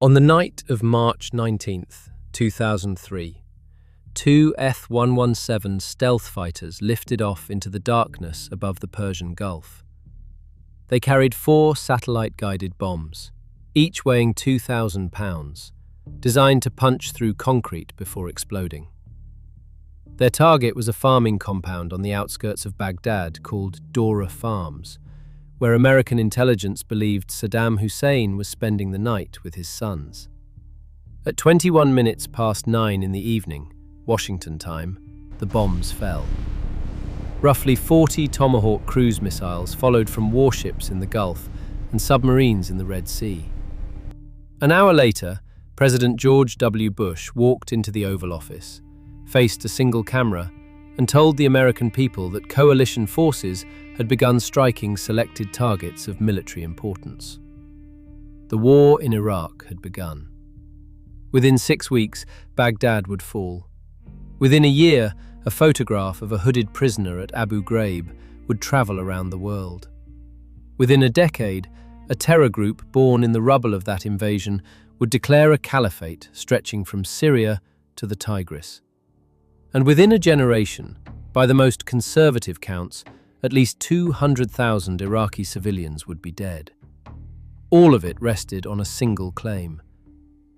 On the night of March 19th, 2003, two F-117 stealth fighters lifted off into the darkness above the Persian Gulf. They carried 4 satellite-guided bombs, each weighing 2,000 pounds, designed to punch through concrete before exploding. Their target was a farming compound on the outskirts of Baghdad called Dora Farms, where American intelligence believed Saddam Hussein was spending the night with his sons. At 21 minutes past 9 in the evening, Washington time, the bombs fell. Roughly 40 Tomahawk cruise missiles followed from warships in the Gulf and submarines in the Red Sea. An hour later, President George W. Bush walked into the Oval Office, faced a single camera, and told the American people that coalition forces had begun striking selected targets of military importance. The war in Iraq had begun. Within 6 weeks, Baghdad would fall. Within a year, a photograph of a hooded prisoner at Abu Ghraib would travel around the world. Within a decade, a terror group born in the rubble of that invasion would declare a caliphate stretching from Syria to the Tigris. And within a generation, by the most conservative counts, at least 200,000 Iraqi civilians would be dead. All of it rested on a single claim.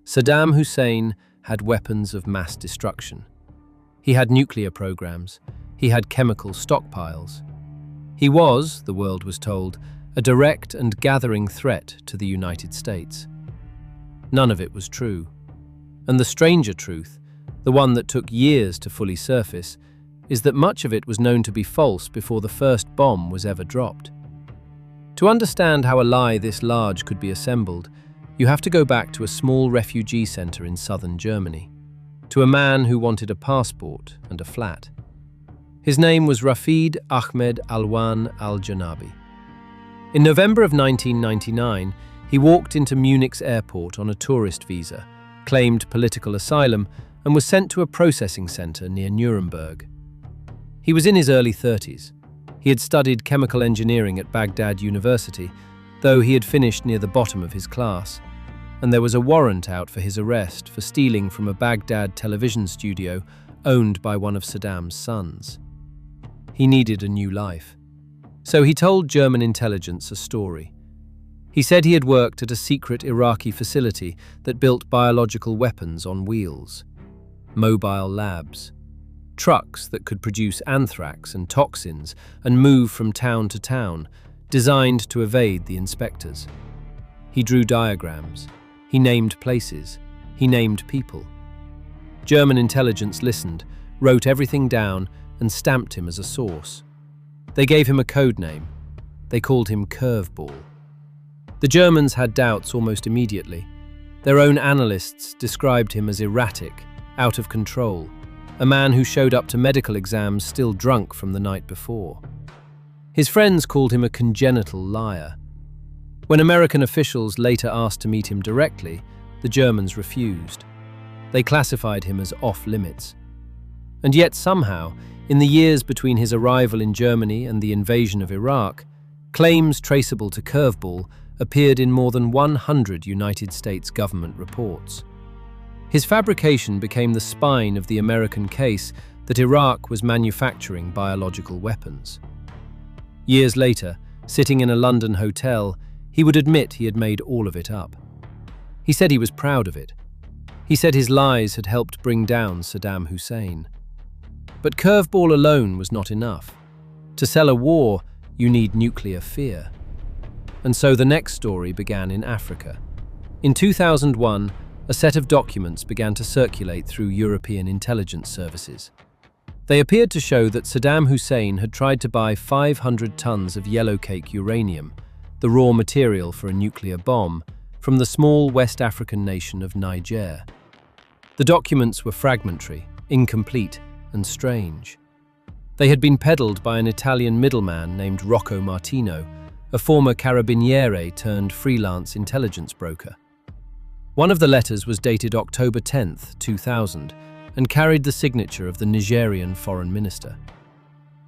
Saddam Hussein had weapons of mass destruction. He had nuclear programs. He had chemical stockpiles. He was, the world was told, a direct and gathering threat to the United States. None of it was true. And the stranger truth, the one that took years to fully surface, is that much of it was known to be false before the first bomb was ever dropped. To understand how a lie this large could be assembled, you have to go back to a small refugee center in southern Germany, to a man who wanted a passport and a flat. His name was Rafid Ahmed Alwan al-Janabi. In November of 1999, he walked into Munich's airport on a tourist visa, claimed political asylum, and was sent to a processing center near Nuremberg. He was in his early 30s. He had studied chemical engineering at Baghdad University, though he had finished near the bottom of his class, and there was a warrant out for his arrest for stealing from a Baghdad television studio owned by one of Saddam's sons. He needed a new life. So he told German intelligence a story. He said he had worked at a secret Iraqi facility that built biological weapons on wheels. Mobile labs. Trucks that could produce anthrax and toxins and move from town to town, designed to evade the inspectors. He drew diagrams. He named places. He named people. German intelligence listened, wrote everything down, and stamped him as a source. They gave him a code name. They called him Curveball. The Germans had doubts almost immediately. Their own analysts described him as erratic, out of control, a man who showed up to medical exams still drunk from the night before. His friends called him a congenital liar. When American officials later asked to meet him directly, the Germans refused. They classified him as off-limits. And yet somehow, in the years between his arrival in Germany and the invasion of Iraq, claims traceable to Curveball appeared in more than 100 United States government reports. His fabrication became the spine of the American case that Iraq was manufacturing biological weapons. Years later, sitting in a London hotel, he would admit he had made all of it up. He said he was proud of it. He said his lies had helped bring down Saddam Hussein. But Curveball alone was not enough. To sell a war, you need nuclear fear. And so the next story began in Africa. In 2001, a set of documents began to circulate through European intelligence services. They appeared to show that Saddam Hussein had tried to buy 500 tons of yellowcake uranium, the raw material for a nuclear bomb, from the small West African nation of Niger. The documents were fragmentary, incomplete, and strange. They had been peddled by an Italian middleman named Rocco Martino, a former carabiniere turned freelance intelligence broker. One of the letters was dated October 10, 2000, and carried the signature of the Nigerian foreign minister.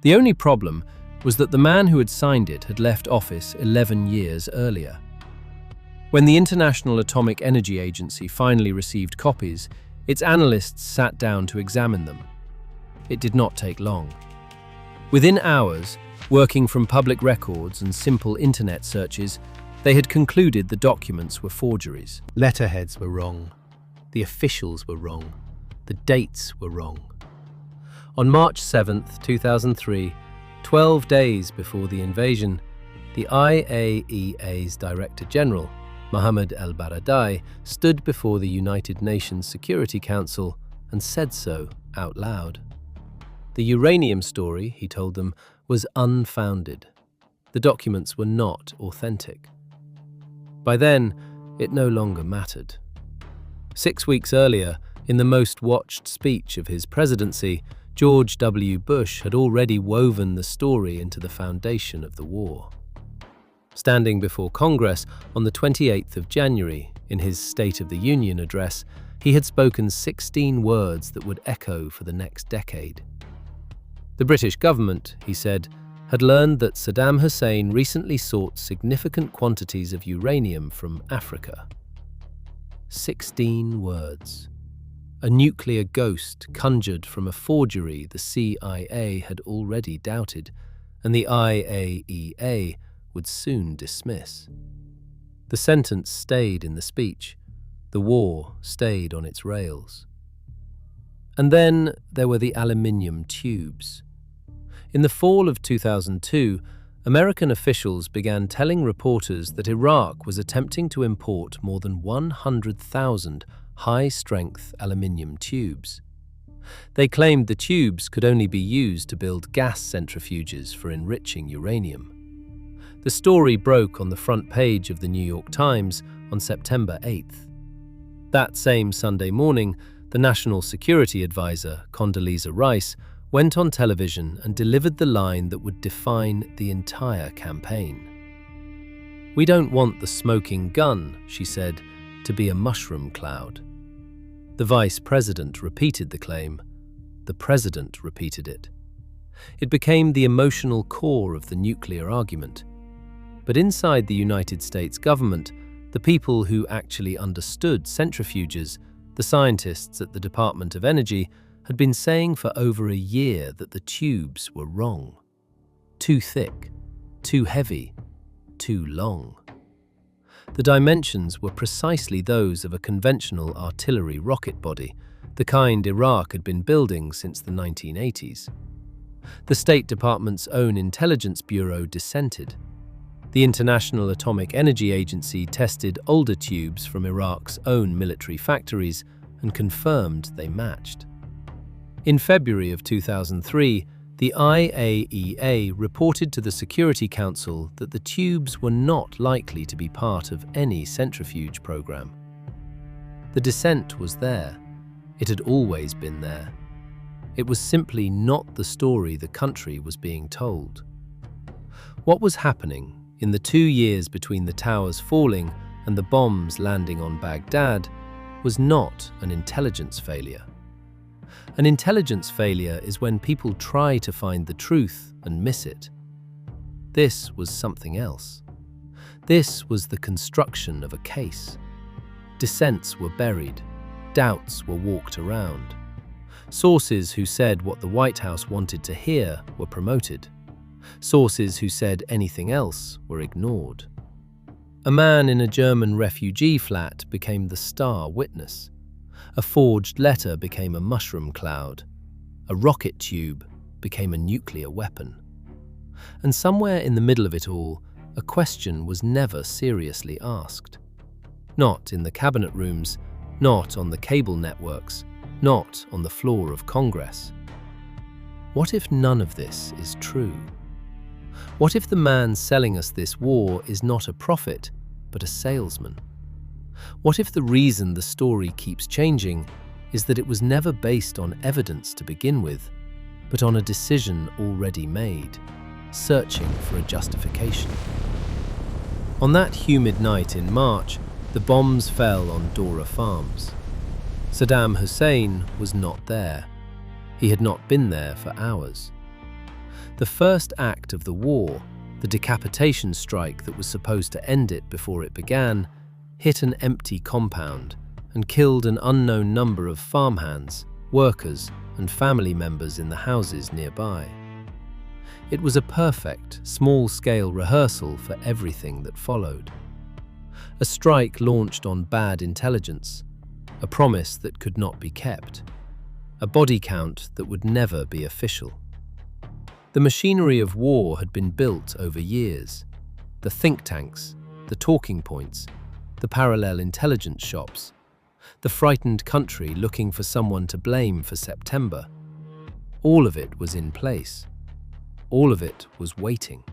The only problem was that the man who had signed it had left office 11 years earlier. When the International Atomic Energy Agency finally received copies, its analysts sat down to examine them. It did not take long. Within hours, working from public records and simple internet searches, they had concluded the documents were forgeries. Letterheads were wrong. The officials were wrong. The dates were wrong. On March 7, 2003, 12 days before the invasion, the IAEA's Director General, Mohammed al-Baradei, stood before the United Nations Security Council and said so out loud. The uranium story, he told them, was unfounded. The documents were not authentic. By then, it no longer mattered. 6 weeks earlier, in the most watched speech of his presidency, George W. Bush had already woven the story into the foundation of the war. Standing before Congress on the 28th of January, in his State of the Union address, he had spoken 16 words that would echo for the next decade. The British government, he said, had learned that Saddam Hussein recently sought significant quantities of uranium from Africa. 16 words. A nuclear ghost conjured from a forgery the CIA had already doubted, and the IAEA would soon dismiss. The sentence stayed in the speech. The war stayed on its rails. And then there were the aluminium tubes. In the fall of 2002, American officials began telling reporters that Iraq was attempting to import more than 100,000 high-strength aluminium tubes. They claimed the tubes could only be used to build gas centrifuges for enriching uranium. The story broke on the front page of the New York Times on September 8th. That same Sunday morning, the National Security Advisor, Condoleezza Rice, went on television and delivered the line that would define the entire campaign. "We don't want the smoking gun," she said, "to be a mushroom cloud." The vice president repeated the claim. The president repeated it. It became the emotional core of the nuclear argument. But inside the United States government, the people who actually understood centrifuges, the scientists at the Department of Energy, had been saying for over a year that the tubes were wrong. Too thick, too heavy, too long. The dimensions were precisely those of a conventional artillery rocket body, the kind Iraq had been building since the 1980s. The State Department's own intelligence bureau dissented. The International Atomic Energy Agency tested older tubes from Iraq's own military factories and confirmed they matched. In February of 2003, the IAEA reported to the Security Council that the tubes were not likely to be part of any centrifuge program. The dissent was there. It had always been there. It was simply not the story the country was being told. What was happening in the 2 years between the towers falling and the bombs landing on Baghdad was not an intelligence failure. An intelligence failure is when people try to find the truth and miss it. This was something else. This was the construction of a case. Dissents were buried. Doubts were walked around. Sources who said what the White House wanted to hear were promoted. Sources who said anything else were ignored. A man in a German refugee flat became the star witness. A forged letter became a mushroom cloud. A rocket tube became a nuclear weapon. And somewhere in the middle of it all, a question was never seriously asked. Not in the cabinet rooms, not on the cable networks, not on the floor of Congress. What if none of this is true? What if the man selling us this war is not a prophet, but a salesman? What if the reason the story keeps changing is that it was never based on evidence to begin with, but on a decision already made, searching for a justification? On that humid night in March, the bombs fell on Dora Farms. Saddam Hussein was not there. He had not been there for hours. The first act of the war, the decapitation strike that was supposed to end it before it began, hit an empty compound and killed an unknown number of farmhands, workers, and family members in the houses nearby. It was a perfect, small-scale rehearsal for everything that followed. A strike launched on bad intelligence, a promise that could not be kept, a body count that would never be official. The machinery of war had been built over years. The think tanks, the talking points, the parallel intelligence shops, the frightened country looking for someone to blame for September. All of it was in place. All of it was waiting.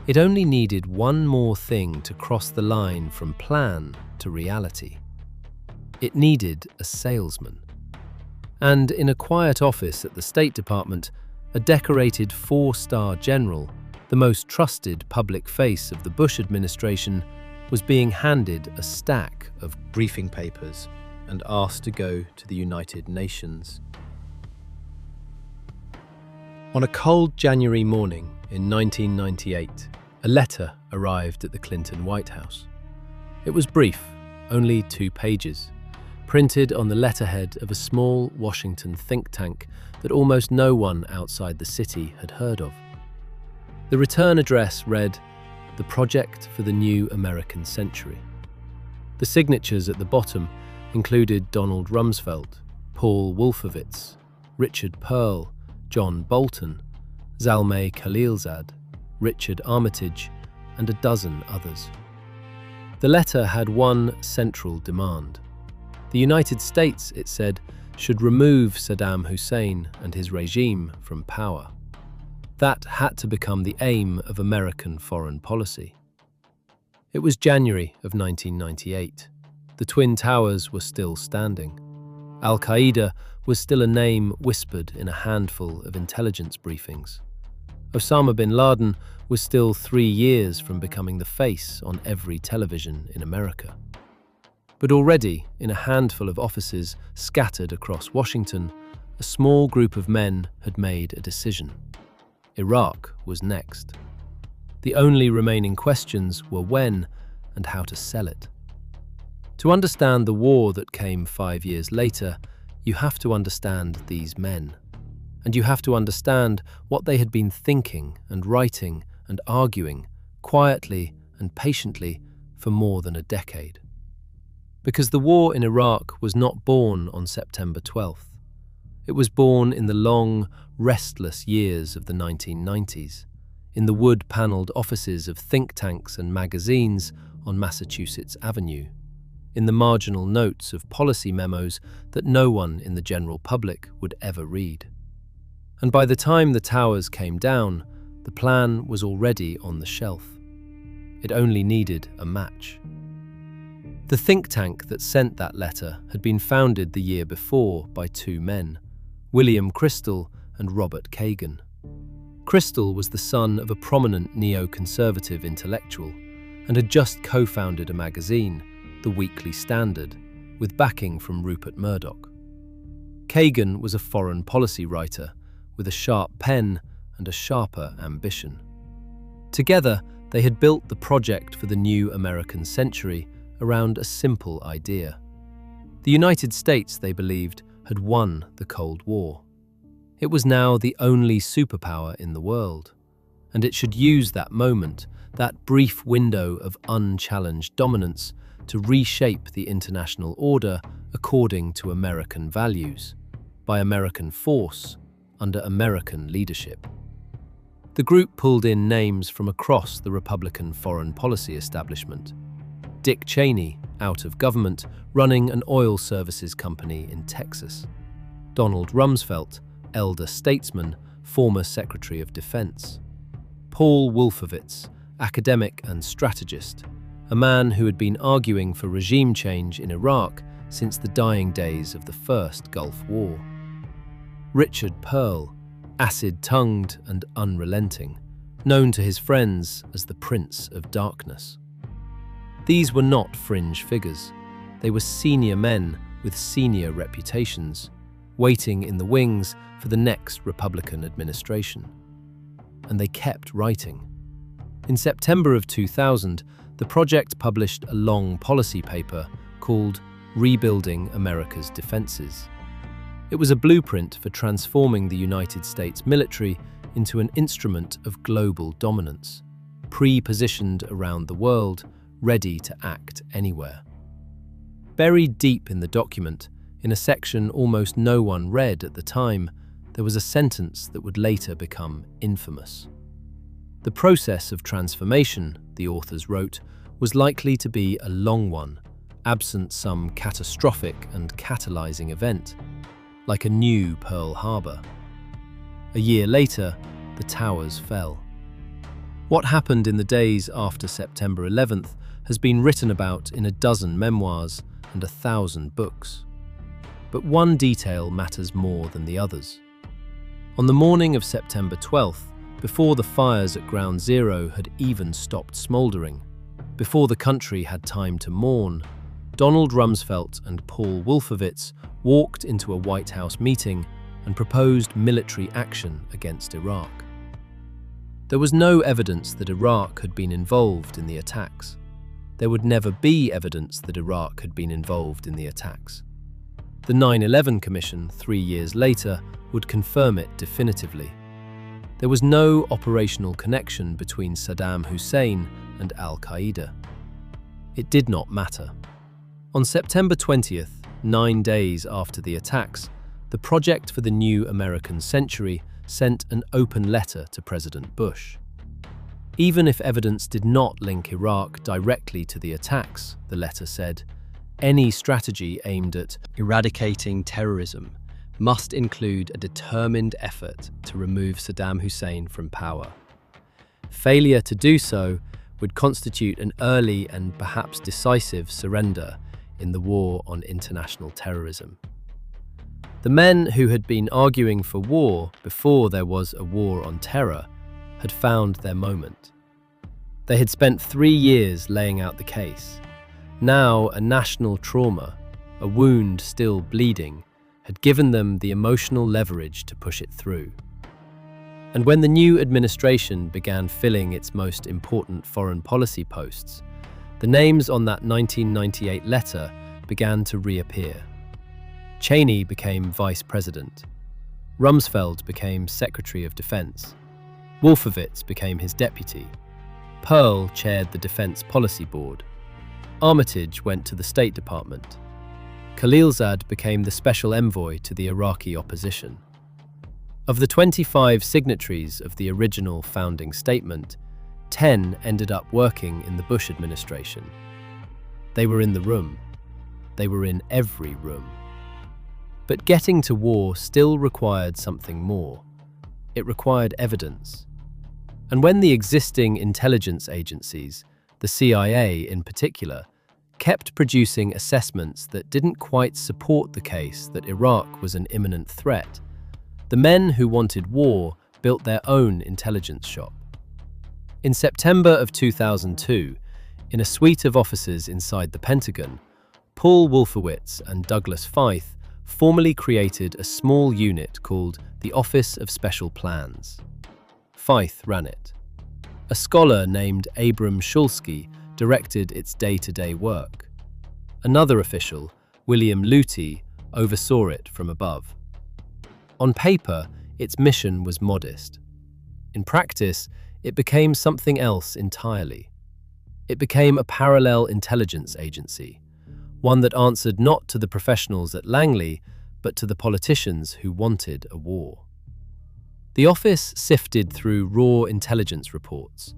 It only needed one more thing to cross the line from plan to reality. It needed a salesman. And in a quiet office at the State Department, a decorated 4-star general, the most trusted public face of the Bush administration, was being handed a stack of briefing papers and asked to go to the United Nations. On a cold January morning in 1998, a letter arrived at the Clinton White House. It was brief, only 2 pages, printed on the letterhead of a small Washington think tank that almost no one outside the city had heard of. The return address read, "The Project for the New American Century." The signatures at the bottom included Donald Rumsfeld, Paul Wolfowitz, Richard Pearl, John Bolton, Zalmay Khalilzad, Richard Armitage, and a dozen others. The letter had one central demand. The United States, it said, should remove Saddam Hussein and his regime from power. That had to become the aim of American foreign policy. It was January of 1998. The Twin Towers were still standing. Al-Qaeda was still a name whispered in a handful of intelligence briefings. Osama bin Laden was still 3 years from becoming the face on every television in America. But already, in a handful of offices scattered across Washington, a small group of men had made a decision. Iraq was next. The only remaining questions were when and how to sell it. To understand the war that came 5 years later, you have to understand these men. And you have to understand what they had been thinking and writing and arguing, quietly and patiently, for more than a decade. Because the war in Iraq was not born on September 12th. It was born in the long, restless years of the 1990s, in the wood-panelled offices of think tanks and magazines on Massachusetts Avenue, in the marginal notes of policy memos that no one in the general public would ever read. And by the time the towers came down, the plan was already on the shelf. It only needed a match. The think tank that sent that letter had been founded the year before by 2 men, William Crystal and Robert Kagan. Crystal was the son of a prominent neoconservative intellectual and had just co-founded a magazine, The Weekly Standard, with backing from Rupert Murdoch. Kagan was a foreign policy writer with a sharp pen and a sharper ambition. Together, they had built the project for the new American century around a simple idea. The United States, they believed, had won the Cold War. It was now the only superpower in the world, and it should use that moment, that brief window of unchallenged dominance, to reshape the international order according to American values, by American force, under American leadership. The group pulled in names from across the Republican foreign policy establishment. Dick Cheney, out of government, running an oil services company in Texas. Donald Rumsfeld, elder statesman, former Secretary of Defense. Paul Wolfowitz, academic and strategist, a man who had been arguing for regime change in Iraq since the dying days of the First Gulf War. Richard Pearl, acid-tongued and unrelenting, known to his friends as the Prince of Darkness. These were not fringe figures. They were senior men with senior reputations, waiting in the wings for the next Republican administration. And they kept writing. In September of 2000, the project published a long policy paper called Rebuilding America's Defenses. It was a blueprint for transforming the United States military into an instrument of global dominance, pre-positioned around the world, ready to act anywhere. Buried deep in the document, in a section almost no one read at the time, there was a sentence that would later become infamous. The process of transformation, the authors wrote, was likely to be a long one, absent some catastrophic and catalyzing event, like a new Pearl Harbor. A year later, the towers fell. What happened in the days after September 11th has been written about in a dozen memoirs and 1,000 books. But one detail matters more than the others. On the morning of September 12th, before the fires at Ground Zero had even stopped smoldering, before the country had time to mourn, Donald Rumsfeld and Paul Wolfowitz walked into a White House meeting and proposed military action against Iraq. There was no evidence that Iraq had been involved in the attacks. There would never be evidence that Iraq had been involved in the attacks. The 9/11 Commission, 3 years later, would confirm it definitively. There was no operational connection between Saddam Hussein and Al-Qaeda. It did not matter. On September 20th, 9 days after the attacks, the Project for the New American Century sent an open letter to President Bush. Even if evidence did not link Iraq directly to the attacks, the letter said, any strategy aimed at eradicating terrorism must include a determined effort to remove Saddam Hussein from power. Failure to do so would constitute an early and perhaps decisive surrender in the war on international terrorism. The men who had been arguing for war before there was a war on terror had found their moment. They had spent 3 years laying out the case. Now a national trauma, a wound still bleeding, had given them the emotional leverage to push it through. And when the new administration began filling its most important foreign policy posts, the names on that 1998 letter began to reappear. Cheney became vice president. Rumsfeld became Secretary of Defense. Wolfowitz became his deputy. Pearl chaired the Defense Policy Board. Armitage went to the State Department. Khalilzad became the special envoy to the Iraqi opposition. Of the 25 signatories of the original founding statement, 10 ended up working in the Bush administration. They were in the room. They were in every room. But getting to war still required something more. It required evidence. And when the existing intelligence agencies, the CIA in particular, kept producing assessments that didn't quite support the case that Iraq was an imminent threat, the men who wanted war built their own intelligence shop. In September of 2002, in a suite of offices inside the Pentagon, Paul Wolfowitz and Douglas Feith formally created a small unit called the Office of Special Plans. Feith ran it. A scholar named Abram Shulsky directed its day-to-day work. Another official, William Luty, oversaw it from above. On paper, its mission was modest. In practice, it became something else entirely. It became a parallel intelligence agency, one that answered not to the professionals at Langley, but to the politicians who wanted a war. The office sifted through raw intelligence reports,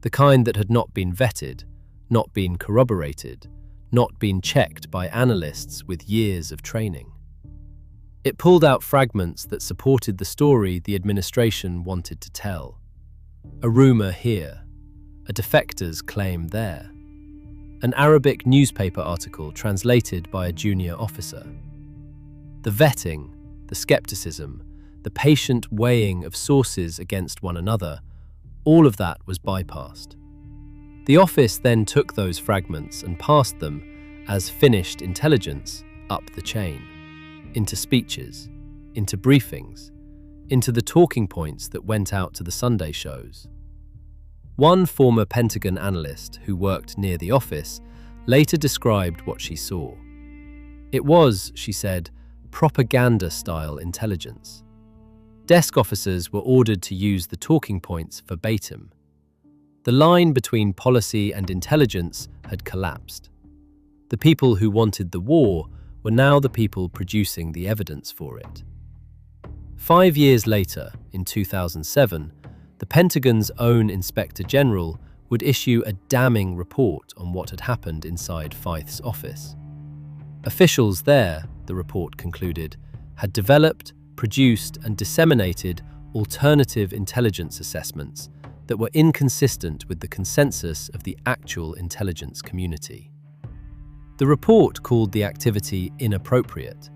the kind that had not been vetted, not been corroborated, not been checked by analysts with years of training. It pulled out fragments that supported the story the administration wanted to tell. A rumor here, a defector's claim there, an Arabic newspaper article translated by a junior officer. The vetting, the skepticism, the patient weighing of sources against one another, all of that was bypassed. The office then took those fragments and passed them, as finished intelligence, up the chain, into speeches, into briefings, into the talking points that went out to the Sunday shows. One former Pentagon analyst who worked near the office later described what she saw. It was, she said, propaganda-style intelligence. Desk officers were ordered to use the talking points verbatim. The line between policy and intelligence had collapsed. The people who wanted the war were now the people producing the evidence for it. 5 years later, in 2007, the Pentagon's own Inspector General would issue a damning report on what had happened inside Feith's office. Officials there, the report concluded, had developed, produced and disseminated alternative intelligence assessments that were inconsistent with the consensus of the actual intelligence community. The report called the activity inappropriate,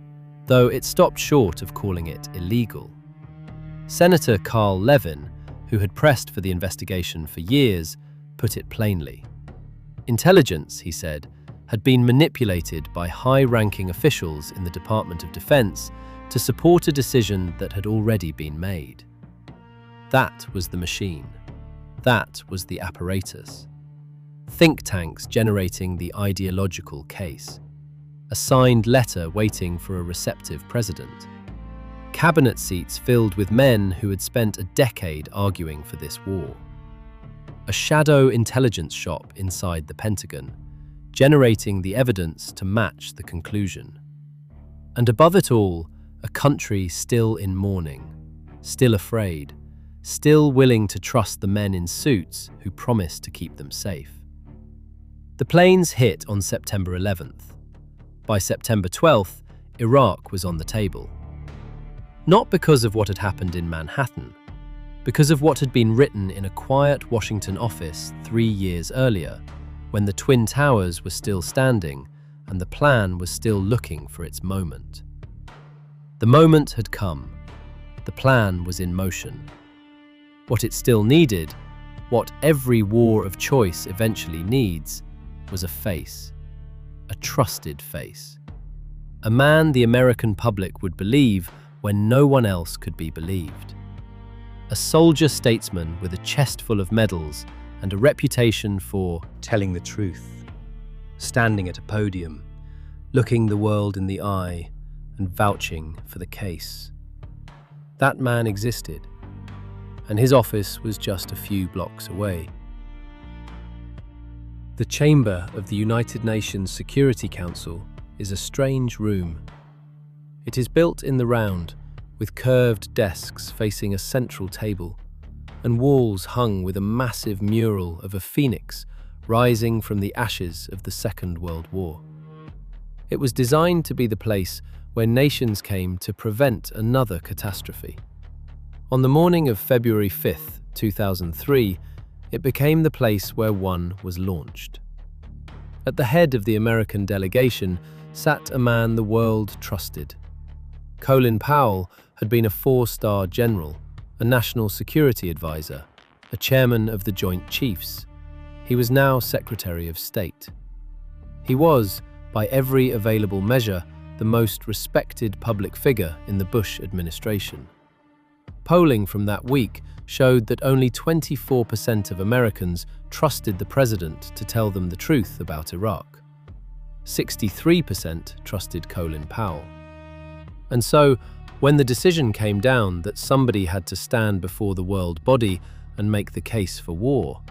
though it stopped short of calling it illegal. Senator Carl Levin, who had pressed for the investigation for years, put it plainly. Intelligence, he said, had been manipulated by high-ranking officials in the Department of Defense to support a decision that had already been made. That was the machine. That was the apparatus. Think tanks generating the ideological case. A signed letter waiting for a receptive president. Cabinet seats filled with men who had spent a decade arguing for this war. A shadow intelligence shop inside the Pentagon, generating the evidence to match the conclusion. And above it all, a country still in mourning, still afraid, still willing to trust the men in suits who promised to keep them safe. The planes hit on September 11th. By September 12th, Iraq was on the table. Not because of what had happened in Manhattan, because of what had been written in a quiet Washington office 3 years earlier, when the Twin Towers were still standing and the plan was still looking for its moment. The moment had come. The plan was in motion. What it still needed, what every war of choice eventually needs, was a face. A trusted face. A man the American public would believe when no one else could be believed. A soldier statesman with a chest full of medals and a reputation for telling the truth, standing at a podium, looking the world in the eye and vouching for the case. That man existed, and his office was just a few blocks away. The chamber of the United Nations Security Council is a strange room. It is built in the round, with curved desks facing a central table, and walls hung with a massive mural of a phoenix rising from the ashes of the Second World War. It was designed to be the place where nations came to prevent another catastrophe. On the morning of February 5th, 2003, it became the place where one was launched. At the head of the American delegation sat a man the world trusted. Colin Powell had been a 4-star general, a national security advisor, a chairman of the Joint Chiefs. He was now Secretary of State. He was, by every available measure, the most respected public figure in the Bush administration. Polling from that week showed that only 24% of Americans trusted the president to tell them the truth about Iraq. 63% trusted Colin Powell. And so, when the decision came down that somebody had to stand before the world body and make the case for war,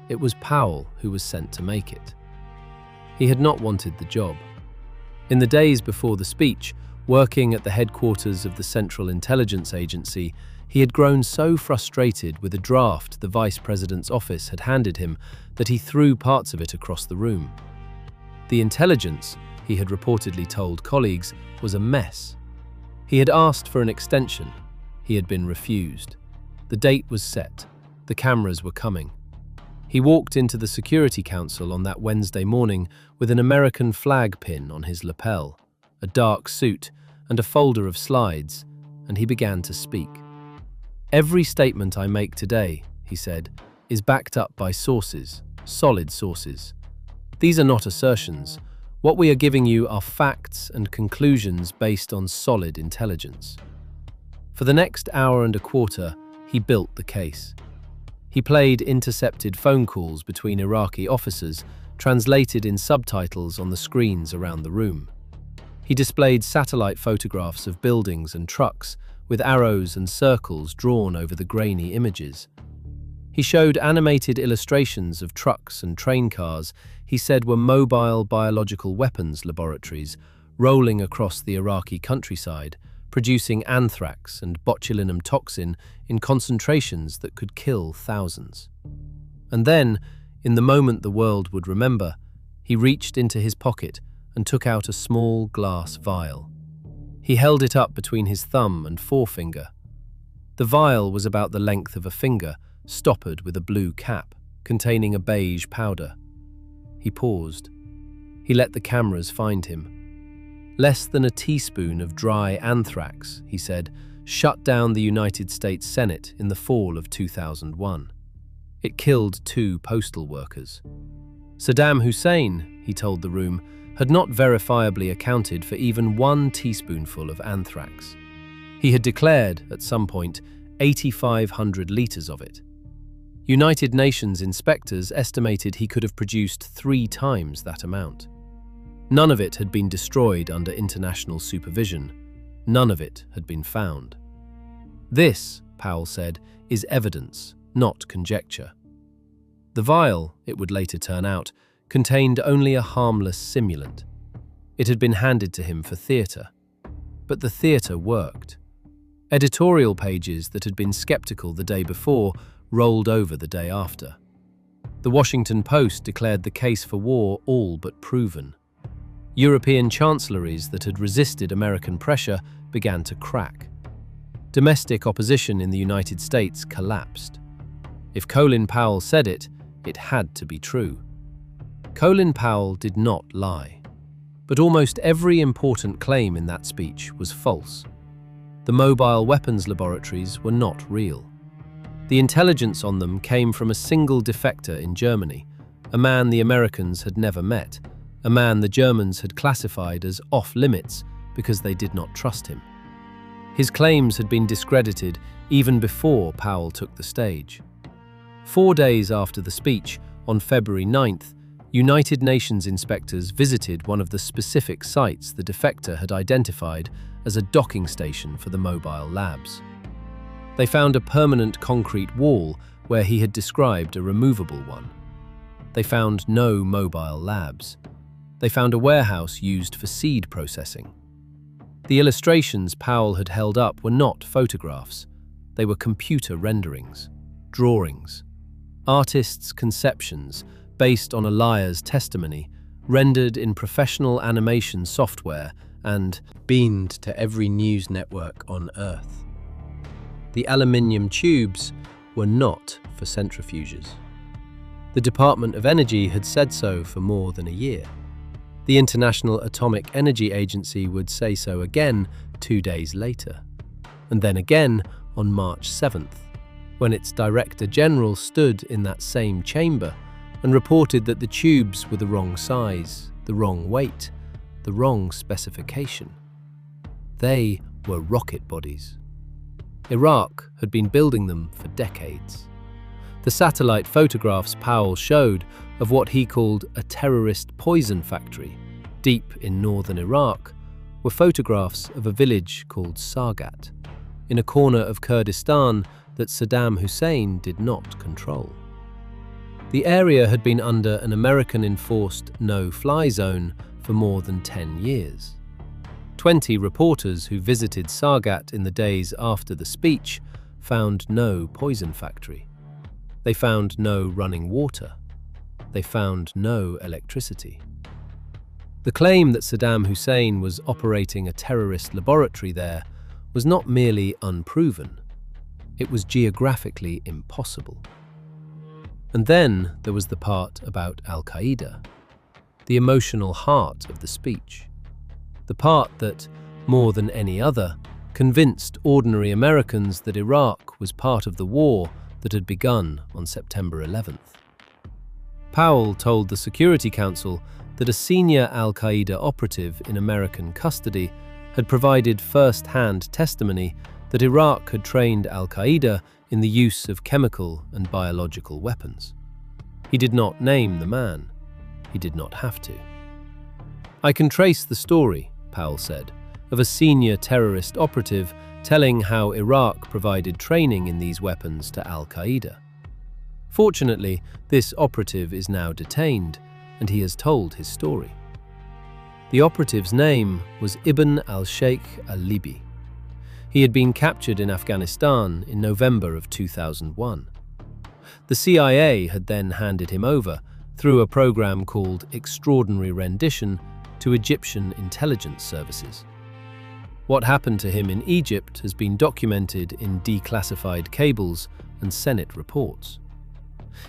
it was Powell who was sent to make it. He had not wanted the job. In the days before the speech, working at the headquarters of the Central Intelligence Agency, he had grown so frustrated with a draft the Vice President's office had handed him that he threw parts of it across the room. The intelligence, he had reportedly told colleagues, was a mess. He had asked for an extension. He had been refused. The date was set. The cameras were coming. He walked into the Security Council on that Wednesday morning with an American flag pin on his lapel, a dark suit, and a folder of slides, and he began to speak. "Every statement I make today," he said, "is backed up by sources, solid sources. These are not assertions. What we are giving you are facts and conclusions based on solid intelligence." For the next hour and a quarter, he built the case. He played intercepted phone calls between Iraqi officers, translated in subtitles on the screens around the room. He displayed satellite photographs of buildings and trucks, with arrows and circles drawn over the grainy images. He showed animated illustrations of trucks and train cars he said were mobile biological weapons laboratories rolling across the Iraqi countryside, producing anthrax and botulinum toxin in concentrations that could kill thousands. And then, in the moment the world would remember, he reached into his pocket and took out a small glass vial. He held it up between his thumb and forefinger. The vial was about the length of a finger, stoppered with a blue cap, containing a beige powder. He paused. He let the cameras find him. Less than a teaspoon of dry anthrax, he said, shut down the United States Senate in the fall of 2001. It killed 2 postal workers. Saddam Hussein, he told the room, had not verifiably accounted for even 1 teaspoonful of anthrax. He had declared, at some point, 8,500 litres of it. United Nations inspectors estimated he could have produced 3 times that amount. None of it had been destroyed under international supervision. None of it had been found. This, Powell said, is evidence, not conjecture. The vial, it would later turn out, contained only a harmless simulant. It had been handed to him for theatre. But the theatre worked. Editorial pages that had been skeptical the day before rolled over the day after. The Washington Post declared the case for war all but proven. European chancelleries that had resisted American pressure began to crack. Domestic opposition in the United States collapsed. If Colin Powell said it, it had to be true. Colin Powell did not lie. But almost every important claim in that speech was false. The mobile weapons laboratories were not real. The intelligence on them came from a single defector in Germany, a man the Americans had never met, a man the Germans had classified as off-limits because they did not trust him. His claims had been discredited even before Powell took the stage. 4 days after the speech, on February 9th, United Nations inspectors visited one of the specific sites the defector had identified as a docking station for the mobile labs. They found a permanent concrete wall where he had described a removable one. They found no mobile labs. They found a warehouse used for seed processing. The illustrations Powell had held up were not photographs. They were computer renderings, drawings, artists' conceptions based on a liar's testimony, rendered in professional animation software and beamed to every news network on Earth. The aluminium tubes were not for centrifuges. The Department of Energy had said so for more than a year. The International Atomic Energy Agency would say so again 2 days later, and then again on March 7th, when its Director General stood in that same chamber and reported that the tubes were the wrong size, the wrong weight, the wrong specification. They were rocket bodies. Iraq had been building them for decades. The satellite photographs Powell showed of what he called a terrorist poison factory deep in northern Iraq were photographs of a village called Sargat, in a corner of Kurdistan that Saddam Hussein did not control. The area had been under an American-enforced no-fly zone for more than 10 years. 20 reporters who visited Sargat in the days after the speech found no poison factory. They found no running water. They found no electricity. The claim that Saddam Hussein was operating a terrorist laboratory there was not merely unproven. It was geographically impossible. And then there was the part about Al-Qaeda, the emotional heart of the speech. The part that, more than any other, convinced ordinary Americans that Iraq was part of the war that had begun on September 11th. Powell told the Security Council that a senior Al-Qaeda operative in American custody had provided first-hand testimony that Iraq had trained Al-Qaeda in the use of chemical and biological weapons. He did not name the man. He did not have to. "I can trace the story," Powell said, of a senior terrorist operative telling how Iraq provided training in these weapons to al-Qaeda. Fortunately, this operative is now detained, and he has told his story. The operative's name was Ibn al-Sheikh al-Libi. He had been captured in Afghanistan in November of 2001. The CIA had then handed him over, through a program called Extraordinary Rendition, to Egyptian intelligence services. What happened to him in Egypt has been documented in declassified cables and Senate reports.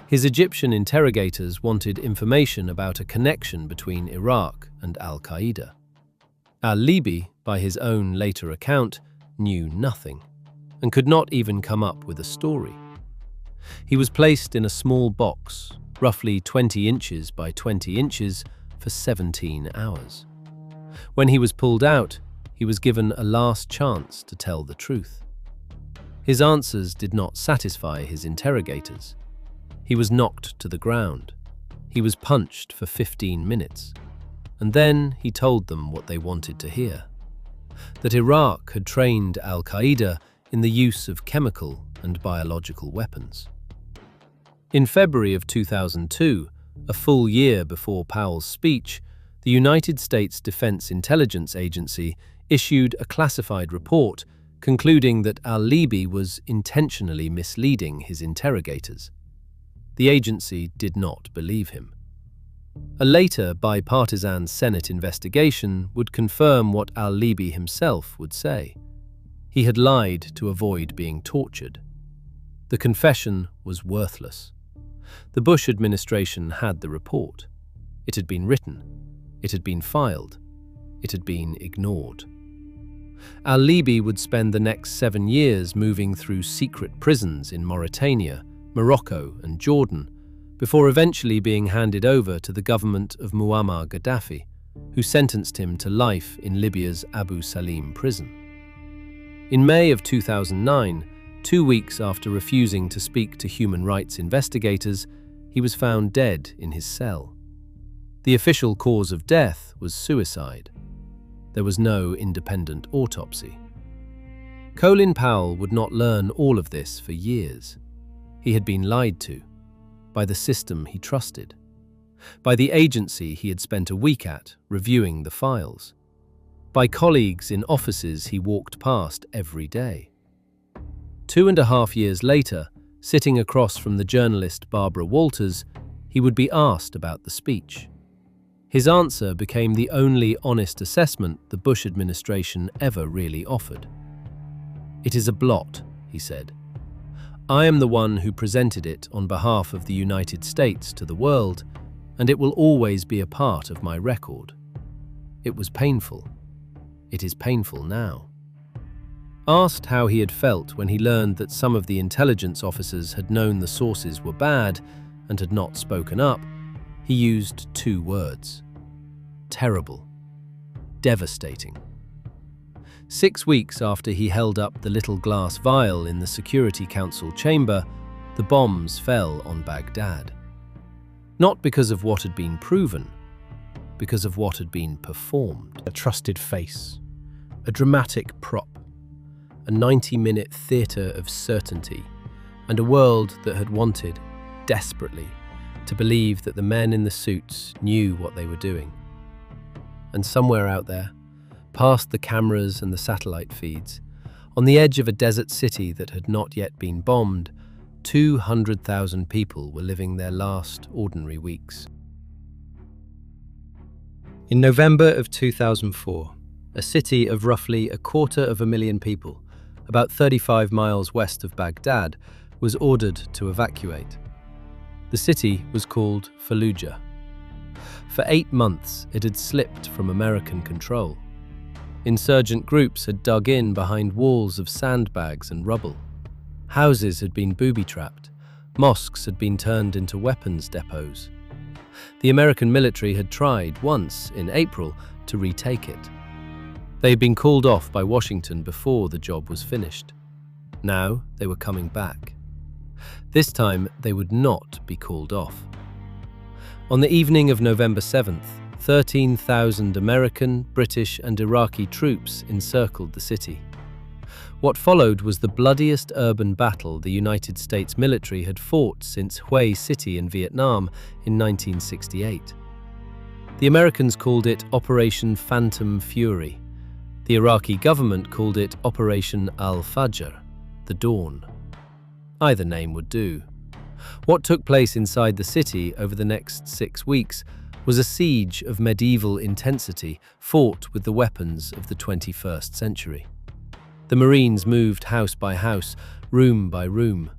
His Egyptian interrogators wanted information about a connection between Iraq and al-Qaeda. Al-Libi, by his own later account, knew nothing, and could not even come up with a story. He was placed in a small box, roughly 20 inches by 20 inches, for 17 hours. When he was pulled out, he was given a last chance to tell the truth. His answers did not satisfy his interrogators. He was knocked to the ground. He was punched for 15 minutes. And then he told them what they wanted to hear: that Iraq had trained al-Qaeda in the use of chemical and biological weapons. In February of 2002, a full year before Powell's speech, the United States Defense Intelligence Agency issued a classified report concluding that al-Libi was intentionally misleading his interrogators. The agency did not believe him. A later bipartisan Senate investigation would confirm what al-Libi himself would say. He had lied to avoid being tortured. The confession was worthless. The Bush administration had the report. It had been written. It had been filed. It had been ignored. Al-Libi would spend the next 7 years moving through secret prisons in Mauritania, Morocco, and Jordan, before eventually being handed over to the government of Muammar Gaddafi, who sentenced him to life in Libya's Abu Salim prison. In May of 2009, 2 weeks after refusing to speak to human rights investigators, he was found dead in his cell. The official cause of death was suicide. There was no independent autopsy. Colin Powell would not learn all of this for years. He had been lied to, by the system he trusted, by the agency he had spent a week at reviewing the files, by colleagues in offices he walked past every day. 2.5 years later, sitting across from the journalist Barbara Walters, he would be asked about the speech. His answer became the only honest assessment the Bush administration ever really offered. "It is a blot," he said. "I am the one who presented it on behalf of the United States to the world, and it will always be a part of my record. It was painful. It is painful now." Asked how he had felt when he learned that some of the intelligence officers had known the sources were bad and had not spoken up, he used 2 words: terrible, devastating. 6 weeks after he held up the little glass vial in the Security Council chamber, the bombs fell on Baghdad. Not because of what had been proven, because of what had been performed. A trusted face, a dramatic prop, a 90-minute theatre of certainty, and a world that had wanted, desperately, to believe that the men in the suits knew what they were doing. And somewhere out there, past the cameras and the satellite feeds, on the edge of a desert city that had not yet been bombed, 200,000 people were living their last ordinary weeks. In November of 2004, a city of roughly 250,000 people, about 35 miles west of Baghdad, was ordered to evacuate. The city was called Fallujah. For 8 months, it had slipped from American control. Insurgent groups had dug in behind walls of sandbags and rubble. Houses had been booby-trapped. Mosques had been turned into weapons depots. The American military had tried once, in April, to retake it. They had been called off by Washington before the job was finished. Now they were coming back. This time, they would not be called off. On the evening of November 7th, 13,000 American, British, and Iraqi troops encircled the city. What followed was the bloodiest urban battle the United States military had fought since Hue City in Vietnam in 1968. The Americans called it Operation Phantom Fury. The Iraqi government called it Operation Al-Fajr, the Dawn. Either name would do. What took place inside the city over the next 6 weeks was a siege of medieval intensity fought with the weapons of the 21st century. The Marines moved house by house, room by room.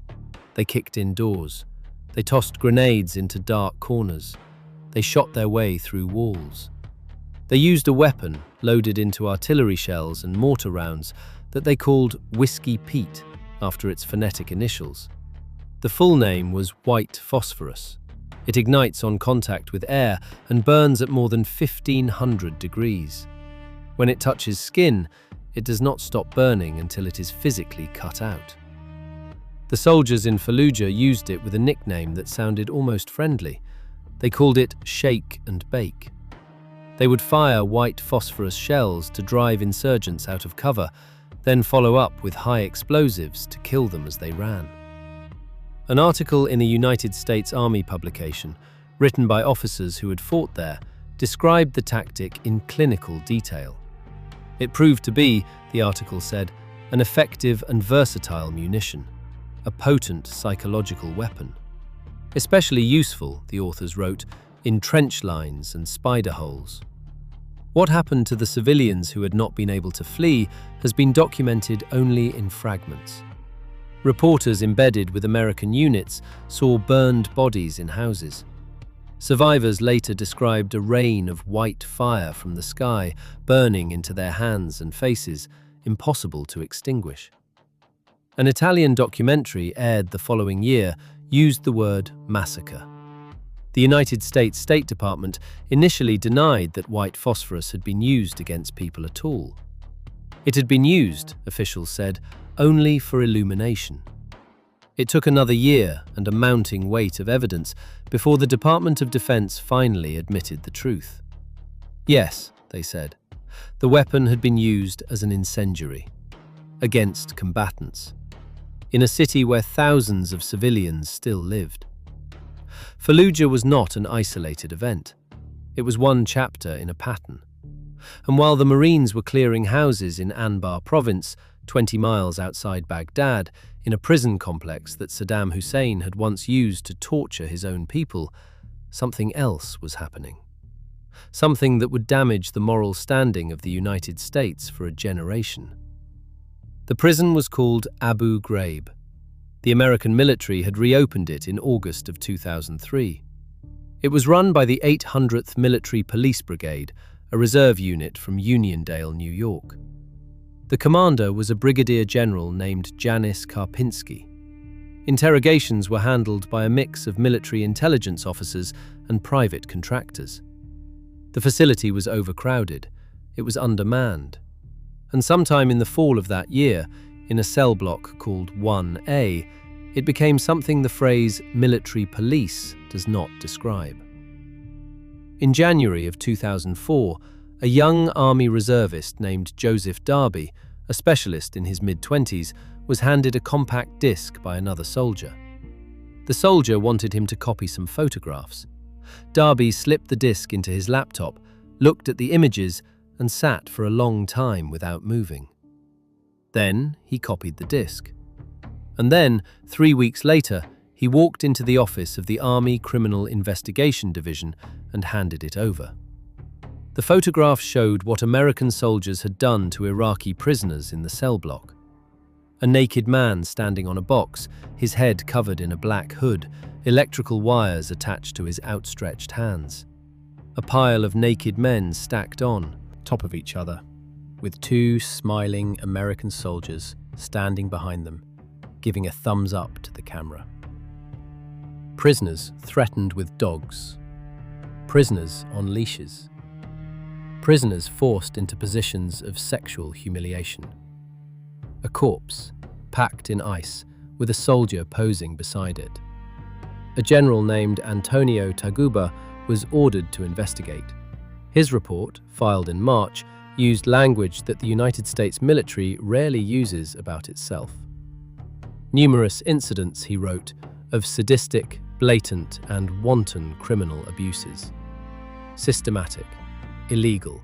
They kicked in doors. They tossed grenades into dark corners. They shot their way through walls. They used a weapon loaded into artillery shells and mortar rounds that they called Whiskey Pete, after its phonetic initials. The full name was white phosphorus. It ignites on contact with air and burns at more than 1,500 degrees. When it touches skin, it does not stop burning until it is physically cut out. The soldiers in Fallujah used it with a nickname that sounded almost friendly. They called it Shake and Bake. They would fire white phosphorus shells to drive insurgents out of cover, then follow up with high explosives to kill them as they ran. An article in a United States Army publication, written by officers who had fought there, described the tactic in clinical detail. It proved to be, the article said, an effective and versatile munition, a potent psychological weapon. Especially useful, the authors wrote, in trench lines and spider holes. What happened to the civilians who had not been able to flee has been documented only in fragments. Reporters embedded with American units saw burned bodies in houses. Survivors later described a rain of white fire from the sky burning into their hands and faces, impossible to extinguish. An Italian documentary aired the following year used the word massacre. The United States State Department initially denied that white phosphorus had been used against people at all. It had been used, officials said, only for illumination. It took another year and a mounting weight of evidence before the Department of Defense finally admitted the truth. Yes, they said, the weapon had been used as an incendiary, against combatants, in a city where thousands of civilians still lived. Fallujah was not an isolated event. It was one chapter in a pattern. And while the Marines were clearing houses in Anbar province, 20 miles outside Baghdad, in a prison complex that Saddam Hussein had once used to torture his own people, something else was happening. Something that would damage the moral standing of the United States for a generation. The prison was called Abu Ghraib. The American military had reopened it in August of 2003. It was run by the 800th Military Police Brigade, a reserve unit from Uniondale, New York. The commander was a brigadier general named Janis Karpinski. Interrogations were handled by a mix of military intelligence officers and private contractors. The facility was overcrowded. It was undermanned. And sometime in the fall of that year, in a cell block called 1A, it became something the phrase military police does not describe. In January of 2004, a young army reservist named Joseph Darby, a specialist in his mid-20s, was handed a compact disc by another soldier. The soldier wanted him to copy some photographs. Darby slipped the disc into his laptop, looked at the images, and sat for a long time without moving. Then he copied the disc. And then, 3 weeks later, he walked into the office of the Army Criminal Investigation Division and handed it over. The photograph showed what American soldiers had done to Iraqi prisoners in the cell block. A naked man standing on a box, his head covered in a black hood, electrical wires attached to his outstretched hands. A pile of naked men stacked on top of each other, with 2 smiling American soldiers standing behind them, giving a thumbs up to the camera. Prisoners threatened with dogs. Prisoners on leashes. Prisoners forced into positions of sexual humiliation. A corpse, packed in ice, with a soldier posing beside it. A general named Antonio Taguba was ordered to investigate. His report, filed in March, used language that the United States military rarely uses about itself. Numerous incidents, he wrote, of sadistic, blatant, and wanton criminal abuses. Systematic, illegal,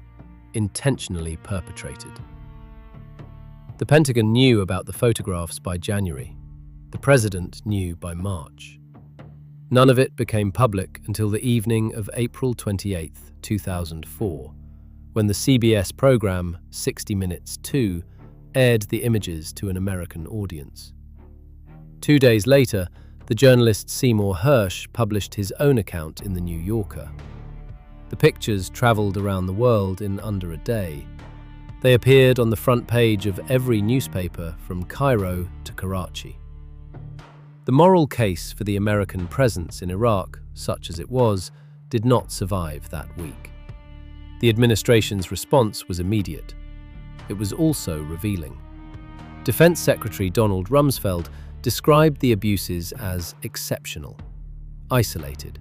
intentionally perpetrated. The Pentagon knew about the photographs by January. The President knew by March. None of it became public until the evening of April 28, 2004, when the CBS program 60 Minutes 2 aired the images to an American audience. 2 days later, the journalist Seymour Hersh published his own account in The New Yorker. The pictures traveled around the world in under a day. They appeared on the front page of every newspaper from Cairo to Karachi. The moral case for the American presence in Iraq, such as it was, did not survive that week. The administration's response was immediate. It was also revealing. Defense Secretary Donald Rumsfeld described the abuses as exceptional, isolated,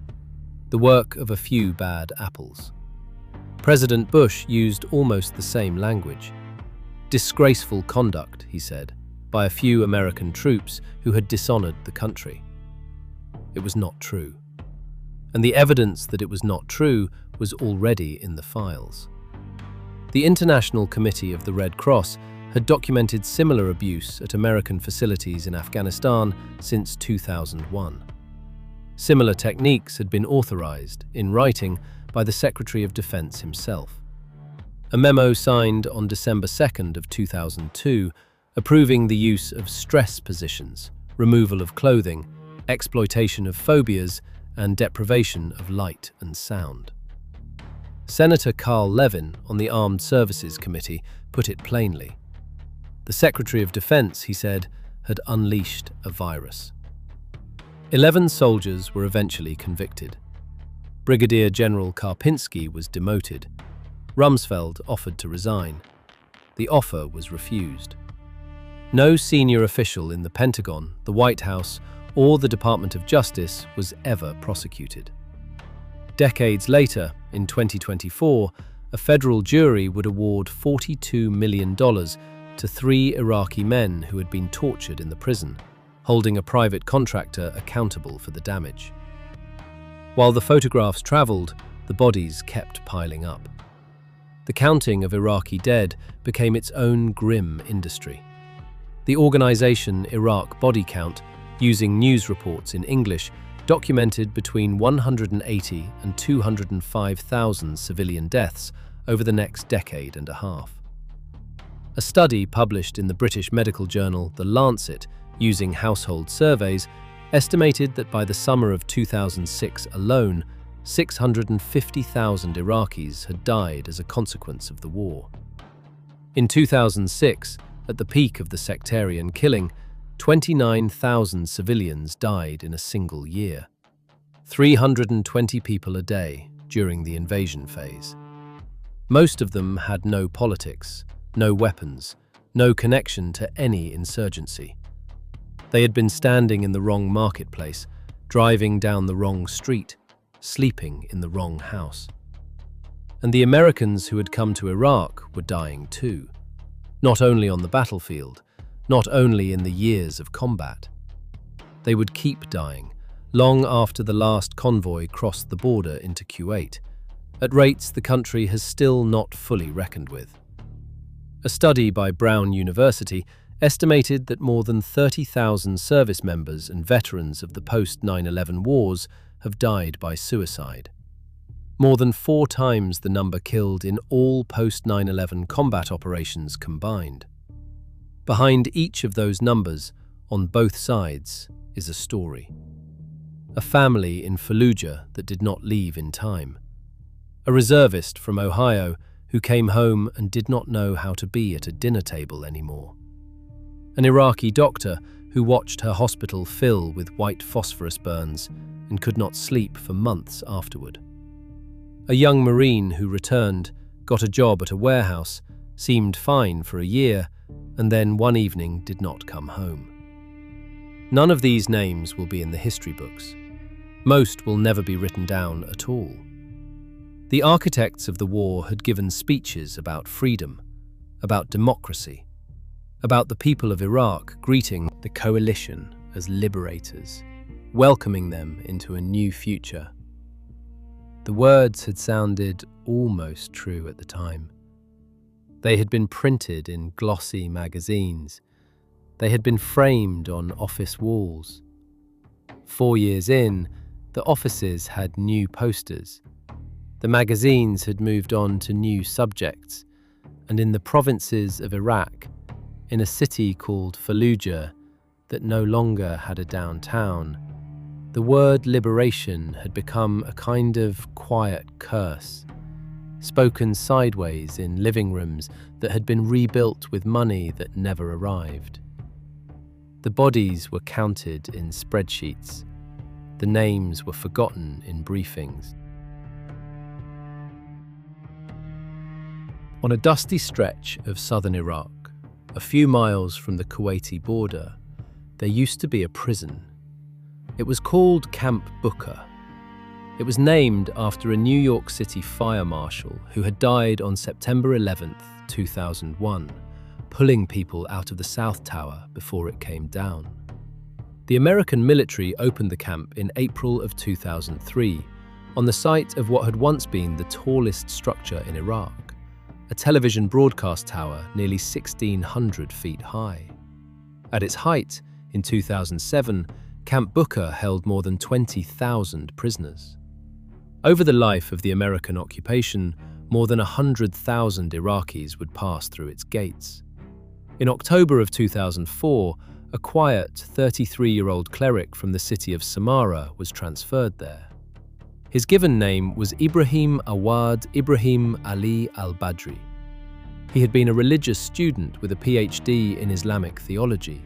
the work of a few bad apples. President Bush used almost the same language. Disgraceful conduct, he said, by a few American troops who had dishonored the country. It was not true. And the evidence that it was not true was already in the files. The International Committee of the Red Cross had documented similar abuse at American facilities in Afghanistan since 2001. Similar techniques had been authorized, in writing, by the Secretary of Defense himself. A memo signed on December 2nd of 2002 approving the use of stress positions, removal of clothing, exploitation of phobias, and deprivation of light and sound. Senator Carl Levin on the Armed Services Committee put it plainly. The Secretary of Defense, he said, had unleashed a virus. 11 soldiers were eventually convicted. Brigadier General Karpinski was demoted. Rumsfeld offered to resign. The offer was refused. No senior official in the Pentagon, the White House, or the Department of Justice was ever prosecuted. Decades later, in 2024, a federal jury would award $42 million to 3 Iraqi men who had been tortured in the prison, holding a private contractor accountable for the damage. While the photographs traveled, the bodies kept piling up. The counting of Iraqi dead became its own grim industry. The organization Iraq Body Count, using news reports in English, documented between 180 and 205,000 civilian deaths over the next decade and a half. A study published in the British medical journal The Lancet, using household surveys, estimated that by the summer of 2006 alone, 650,000 Iraqis had died as a consequence of the war. In 2006, at the peak of the sectarian killing, 29,000 civilians died in a single year. 320 people a day during the invasion phase. Most of them had no politics, no weapons, no connection to any insurgency. They had been standing in the wrong marketplace, driving down the wrong street, sleeping in the wrong house. And the Americans who had come to Iraq were dying too, not only on the battlefield, not only in the years of combat. They would keep dying, long after the last convoy crossed the border into Kuwait, at rates the country has still not fully reckoned with. A study by Brown University estimated that more than 30,000 service members and veterans of the post-9/11 wars have died by suicide. More than 4 times the number killed in all post-9/11 combat operations combined. Behind each of those numbers, on both sides, is a story. A family in Fallujah that did not leave in time. A reservist from Ohio who came home and did not know how to be at a dinner table anymore. An Iraqi doctor who watched her hospital fill with white phosphorus burns and could not sleep for months afterward. A young Marine who returned, got a job at a warehouse, seemed fine for a year, and then one evening did not come home. None of these names will be in the history books. Most will never be written down at all. The architects of the war had given speeches about freedom, about democracy, about the people of Iraq greeting the coalition as liberators, welcoming them into a new future. The words had sounded almost true at the time. They had been printed in glossy magazines. They had been framed on office walls. 4 years in, the offices had new posters. The magazines had moved on to new subjects, and in the provinces of Iraq, in a city called Fallujah that no longer had a downtown, the word liberation had become a kind of quiet curse, spoken sideways in living rooms that had been rebuilt with money that never arrived. The bodies were counted in spreadsheets. The names were forgotten in briefings. On a dusty stretch of southern Iraq, a few miles from the Kuwaiti border, there used to be a prison. It was called Camp Booker. It was named after a New York City fire marshal who had died on September 11, 2001, pulling people out of the South Tower before it came down. The American military opened the camp in April of 2003 on the site of what had once been the tallest structure in Iraq, a television broadcast tower nearly 1,600 feet high. At its height, in 2007, Camp Booker held more than 20,000 prisoners. Over the life of the American occupation, more than 100,000 Iraqis would pass through its gates. In October of 2004, a quiet 33-year-old cleric from the city of Samarra was transferred there. His given name was Ibrahim Awad Ibrahim Ali al-Badri. He had been a religious student with a PhD in Islamic theology,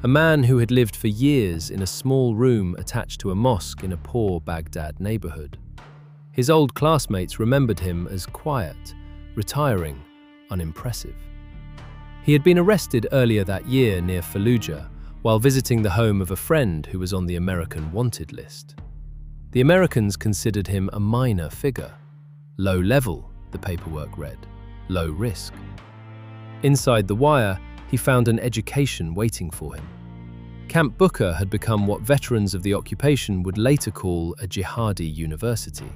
a man who had lived for years in a small room attached to a mosque in a poor Baghdad neighborhood. His old classmates remembered him as quiet, retiring, unimpressive. He had been arrested earlier that year near Fallujah while visiting the home of a friend who was on the American wanted list. The Americans considered him a minor figure. Low level, the paperwork read, low risk. Inside the wire, he found an education waiting for him. Camp Booker had become what veterans of the occupation would later call a jihadi university.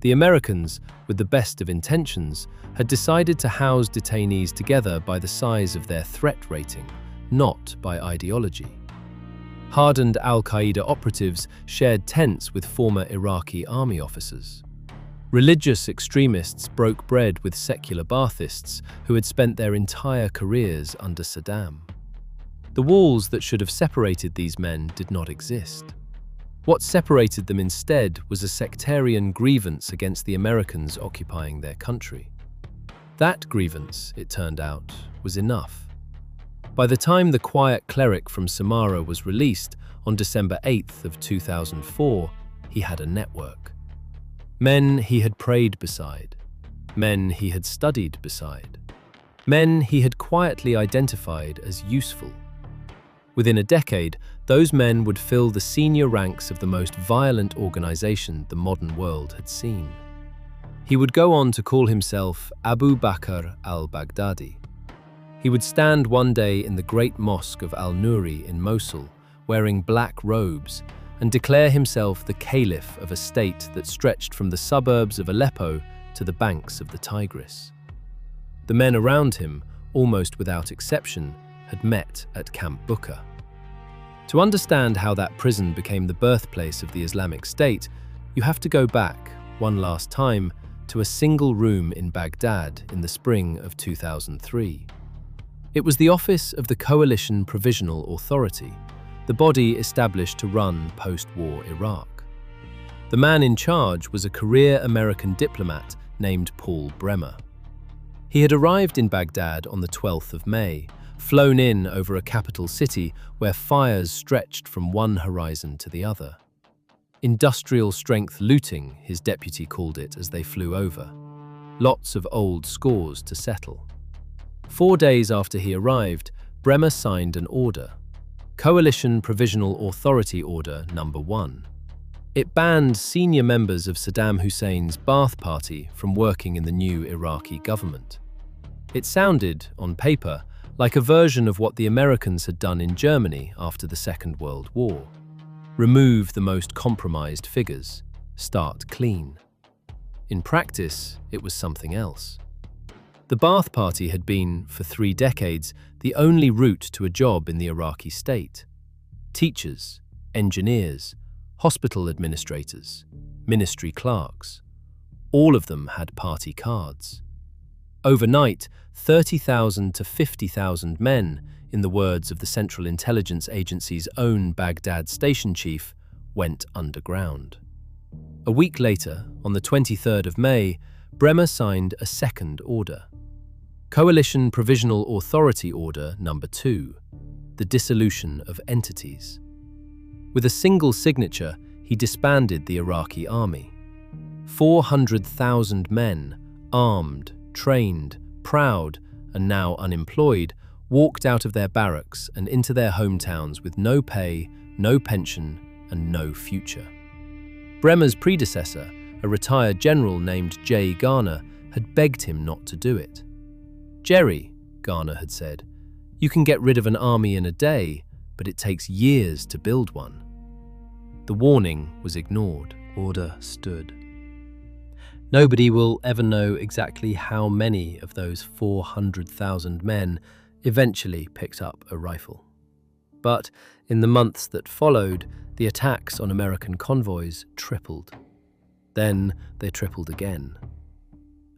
The Americans, with the best of intentions, had decided to house detainees together by the size of their threat rating, not by ideology. Hardened al-Qaeda operatives shared tents with former Iraqi army officers. Religious extremists broke bread with secular Baathists who had spent their entire careers under Saddam. The walls that should have separated these men did not exist. What separated them instead was a sectarian grievance against the Americans occupying their country. That grievance, it turned out, was enough. By the time the quiet cleric from Samarra was released on December 8th of 2004, he had a network. Men he had prayed beside, men he had studied beside, men he had quietly identified as useful. Within a decade, those men would fill the senior ranks of the most violent organization the modern world had seen. He would go on to call himself Abu Bakr al-Baghdadi. He would stand one day in the great mosque of Al-Nuri in Mosul, wearing black robes, and declare himself the caliph of a state that stretched from the suburbs of Aleppo to the banks of the Tigris. The men around him, almost without exception, had met at Camp Booker. To understand how that prison became the birthplace of the Islamic State, you have to go back, one last time, to a single room in Baghdad in the spring of 2003. It was the office of the Coalition Provisional Authority, the body established to run post-war Iraq. The man in charge was a career American diplomat named Paul Bremer. He had arrived in Baghdad on the 12th of May, flown in over a capital city where fires stretched from one horizon to the other. Industrial-strength looting, his deputy called it as they flew over. Lots of old scores to settle. 4 days after he arrived, Bremer signed an order. Coalition Provisional Authority Order Number 1. It banned senior members of Saddam Hussein's Ba'ath Party from working in the new Iraqi government. It sounded, on paper, like a version of what the Americans had done in Germany after the Second World War. Remove the most compromised figures. Start clean. In practice, it was something else. The Ba'ath Party had been, for 3 decades, the only route to a job in the Iraqi state. Teachers, engineers, hospital administrators, ministry clerks. All of them had party cards. Overnight, 30,000 to 50,000 men, in the words of the Central Intelligence Agency's own Baghdad station chief, went underground. A week later, on the 23rd of May, Bremer signed a second order. Coalition Provisional Authority Order Number 2, the dissolution of entities. With a single signature, he disbanded the Iraqi army. 400,000 men, armed, trained, proud, and now unemployed, walked out of their barracks and into their hometowns with no pay, no pension, and no future. Bremer's predecessor, a retired general named J. Garner, had begged him not to do it. "Jerry," Garner had said, "you can get rid of an army in a day, but it takes years to build one." The warning was ignored. Order stood. Nobody will ever know exactly how many of those 400,000 men eventually picked up a rifle. But in the months that followed, the attacks on American convoys tripled. Then they tripled again.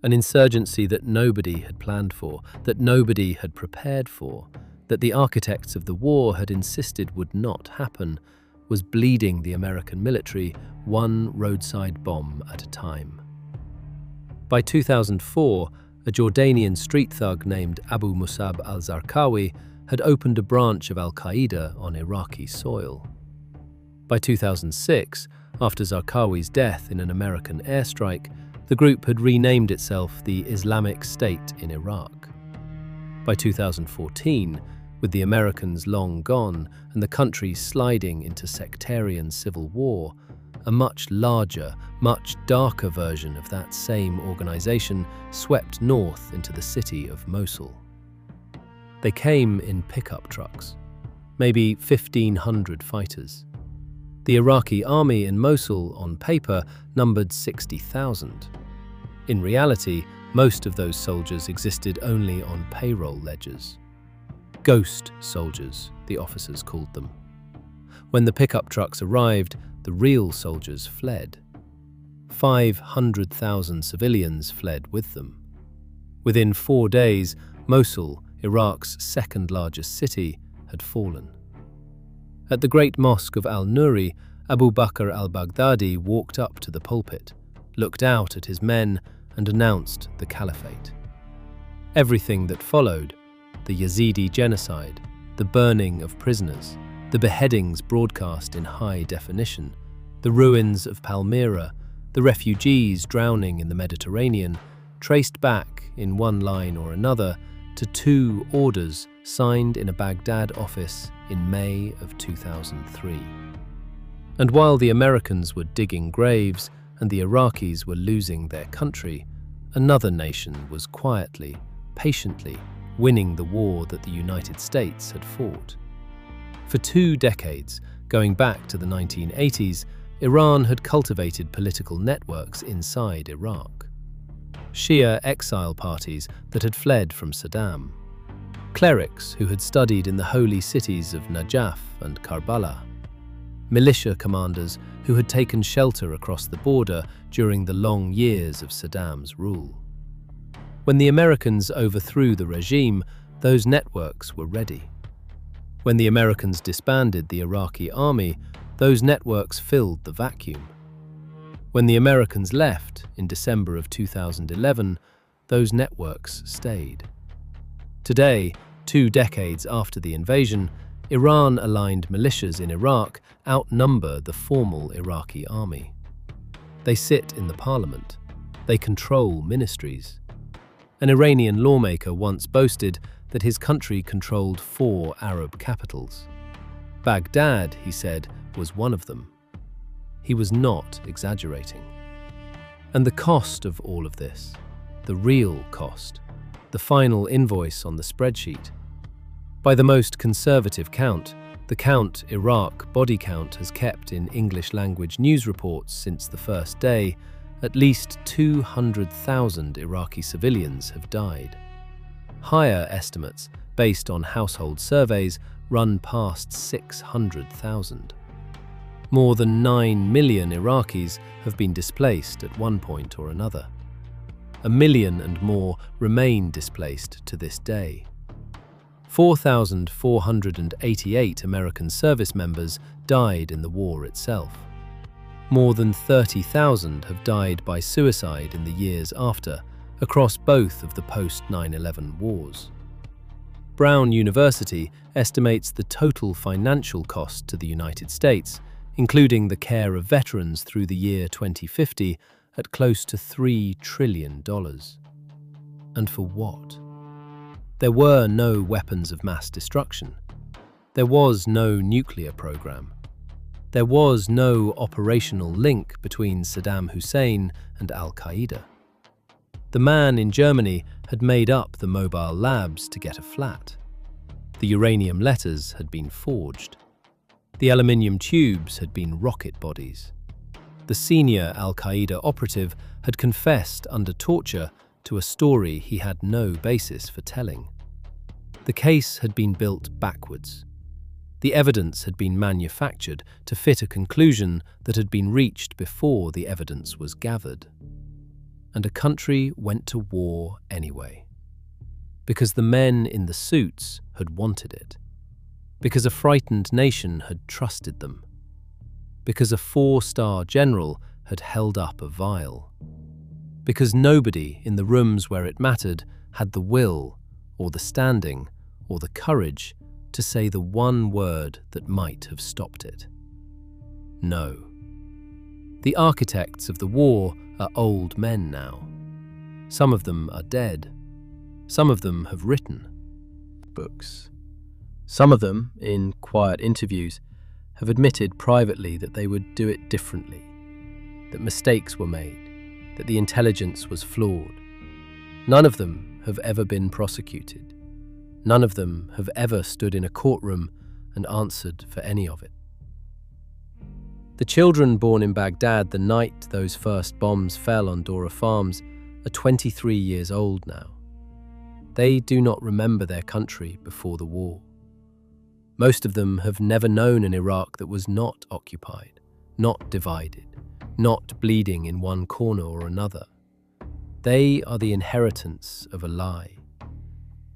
An insurgency that nobody had planned for, that nobody had prepared for, that the architects of the war had insisted would not happen, was bleeding the American military one roadside bomb at a time. By 2004, a Jordanian street thug named Abu Musab al-Zarqawi had opened a branch of al-Qaeda on Iraqi soil. By 2006, after Zarqawi's death in an American airstrike, the group had renamed itself the Islamic State in Iraq. By 2014, with the Americans long gone and the country sliding into sectarian civil war, a much larger, much darker version of that same organization swept north into the city of Mosul. They came in pickup trucks, maybe 1,500 fighters. The Iraqi army in Mosul, on paper, numbered 60,000. In reality, most of those soldiers existed only on payroll ledgers. Ghost soldiers, the officers called them. When the pickup trucks arrived, the real soldiers fled. 500,000 civilians fled with them. Within 4 days, Mosul, Iraq's second largest city, had fallen. At the great mosque of al-Nuri, Abu Bakr al-Baghdadi walked up to the pulpit, looked out at his men, and announced the caliphate. Everything that followed, the Yazidi genocide, the burning of prisoners, the beheadings broadcast in high definition, the ruins of Palmyra, the refugees drowning in the Mediterranean, traced back, in one line or another, to 2 orders signed in a Baghdad office in May of 2003. And while the Americans were digging graves and the Iraqis were losing their country, another nation was quietly, patiently, winning the war that the United States had fought. For 2 decades, going back to the 1980s, Iran had cultivated political networks inside Iraq. Shia exile parties that had fled from Saddam. Clerics who had studied in the holy cities of Najaf and Karbala. Militia commanders who had taken shelter across the border during the long years of Saddam's rule. When the Americans overthrew the regime, those networks were ready. When the Americans disbanded the Iraqi army, those networks filled the vacuum. When the Americans left in December of 2011, those networks stayed. Today, 2 decades after the invasion, Iran-aligned militias in Iraq outnumber the formal Iraqi army. They sit in the parliament. They control ministries. An Iranian lawmaker once boasted that his country controlled 4 Arab capitals. Baghdad, he said, was one of them. He was not exaggerating. And the cost of all of this, the real cost, the final invoice on the spreadsheet. By the most conservative count, the count Iraq body count has kept in English-language news reports since the first day, at least 200,000 Iraqi civilians have died. Higher estimates, based on household surveys, run past 600,000. More than 9 million Iraqis have been displaced at one point or another. 1 million and more remain displaced to this day. 4,488 American service members died in the war itself. More than 30,000 have died by suicide in the years after, across both of the post-9/11 wars. Brown University estimates the total financial cost to the United States, including the care of veterans through the year 2050, at close to $3 trillion. And for what? There were no weapons of mass destruction. There was no nuclear program. There was no operational link between Saddam Hussein and Al-Qaeda. The man in Germany had made up the mobile labs to get a flat. The uranium letters had been forged. The aluminium tubes had been rocket bodies. The senior Al-Qaeda operative had confessed under torture to a story he had no basis for telling. The case had been built backwards. The evidence had been manufactured to fit a conclusion that had been reached before the evidence was gathered. And a country went to war anyway. Because the men in the suits had wanted it. Because a frightened nation had trusted them. Because a 4-star general had held up a vial. Because nobody in the rooms where it mattered had the will, or the standing, or the courage to say the one word that might have stopped it. No. The architects of the war are old men now. Some of them are dead. Some of them have written books. Some of them, in quiet interviews, have admitted privately that they would do it differently, that mistakes were made, that the intelligence was flawed. None of them have ever been prosecuted. None of them have ever stood in a courtroom and answered for any of it. The children born in Baghdad the night those first bombs fell on Dora Farms are 23 years old now. They do not remember their country before the war. Most of them have never known an Iraq that was not occupied, not divided, not bleeding in one corner or another. They are the inheritance of a lie.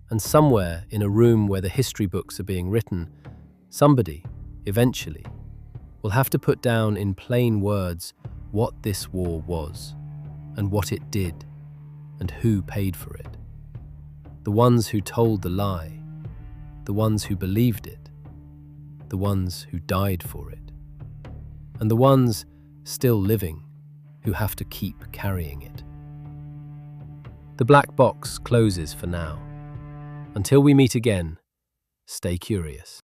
And somewhere in a room where the history books are being written, somebody, eventually, will have to put down in plain words what this war was, and what it did, and who paid for it. The ones who told the lie, the ones who believed it, the ones who died for it, and the ones still living who have to keep carrying it. The black box closes for now. Until we meet again, stay curious.